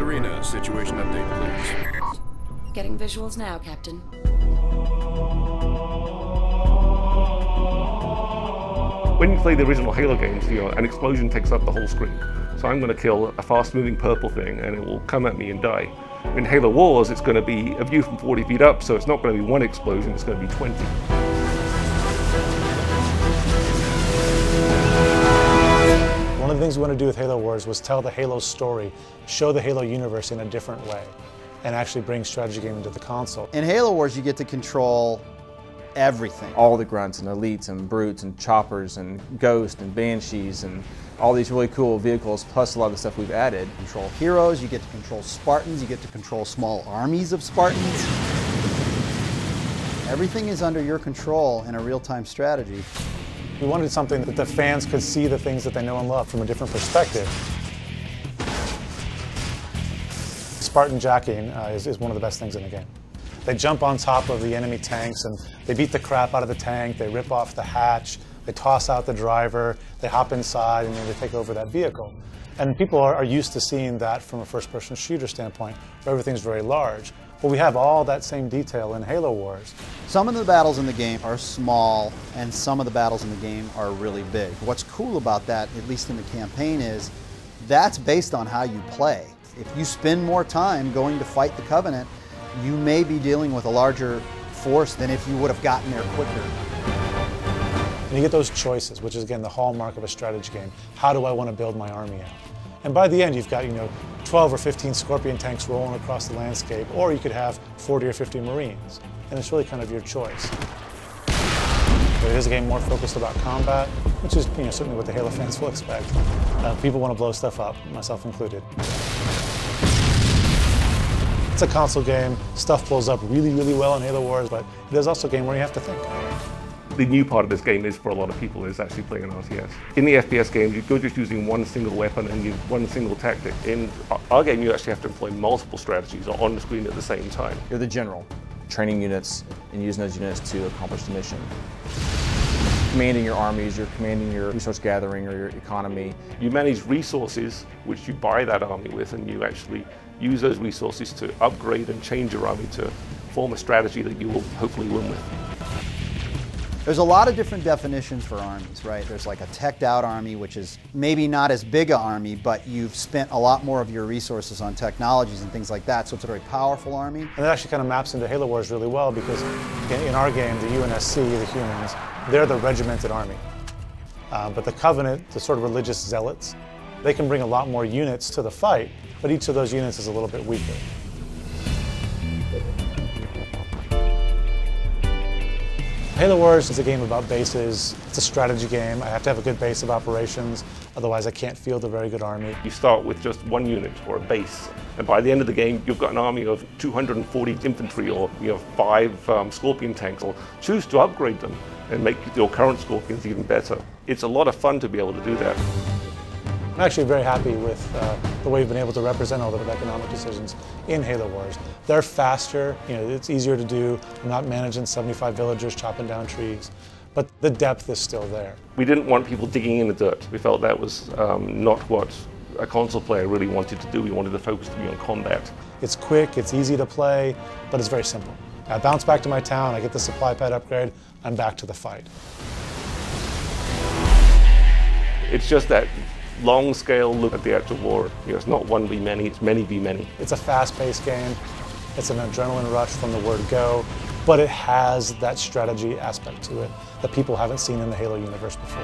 arena. Situation update, please. Getting visuals now, Captain. When you play the original Halo games, an explosion takes up the whole screen. So I'm going to kill a fast-moving purple thing, and it will come at me and die. In Halo Wars, it's going to be a view from 40 feet up, so it's not going to be one explosion, it's going to be 20. One of the things we want to do with Halo Wars was tell the Halo story, show the Halo universe in a different way, and actually bring strategy game into the console. In Halo Wars, you get to control everything. All the grunts and elites and brutes and choppers and ghosts and banshees and all these really cool vehicles, plus a lot of the stuff we've added. Control heroes, you get to control Spartans, you get to control small armies of Spartans. Everything is under your control in a real-time strategy. We wanted something that the fans could see the things that they know and love from a different perspective. Spartan jacking is one of the best things in the game. They jump on top of the enemy tanks and they beat the crap out of the tank, they rip off the hatch, they toss out the driver, they hop inside, and then they take over that vehicle. And people are used to seeing that from a first-person shooter standpoint, where everything's very large. Well, we have all that same detail in Halo Wars. Some of the battles in the game are small, and some of the battles in the game are really big. What's cool about that, at least in the campaign, is that's based on how you play. If you spend more time going to fight the Covenant, you may be dealing with a larger force than if you would have gotten there quicker. And you get those choices, which is again the hallmark of a strategy game. How do I want to build my army out? And by the end, you've got 12 or 15 Scorpion tanks rolling across the landscape, or you could have 40 or 50 Marines. And it's really kind of your choice. But it is a game more focused about combat, which is certainly what the Halo fans will expect. People want to blow stuff up, myself included. It's a console game. Stuff blows up really, really well in Halo Wars, but it is also a game where you have to think. The new part of this game is, for a lot of people, is actually playing an RTS. In the FPS games, you're just using one single weapon and one single tactic. In our game, you actually have to employ multiple strategies on the screen at the same time. You're the general, training units and using those units to accomplish the mission. Commanding your armies, you're commanding your resource gathering or your economy. You manage resources, which you buy that army with, and you actually use those resources to upgrade and change your army to form a strategy that you will hopefully win with. There's a lot of different definitions for armies, right? There's like a teched out army, which is maybe not as big an army, but you've spent a lot more of your resources on technologies and things like that, so it's a very powerful army. And it actually kind of maps into Halo Wars really well, because in our game, the UNSC, the humans, they're the regimented army. But the Covenant, the sort of religious zealots, they can bring a lot more units to the fight, but each of those units is a little bit weaker. Halo Wars is a game about bases. It's a strategy game. I have to have a good base of operations, otherwise I can't field a very good army. You start with just one unit or a base, and by the end of the game, you've got an army of 240 infantry or 5 Scorpion tanks. Or choose to upgrade them and make your current Scorpions even better. It's a lot of fun to be able to do that. I'm actually very happy with the way we've been able to represent all the economic decisions in Halo Wars. They're faster, it's easier to do. I'm not managing 75 villagers chopping down trees, but the depth is still there. We didn't want people digging in the dirt. We felt that was not what a console player really wanted to do. We wanted the focus to be on combat. It's quick, it's easy to play, but it's very simple. I bounce back to my town, I get the supply pad upgrade, I'm back to the fight. It's just that long-scale look at the actual war. It's not one v many, it's many v many. It's a fast-paced game. It's an adrenaline rush from the word go, but it has that strategy aspect to it that people haven't seen in the Halo universe before.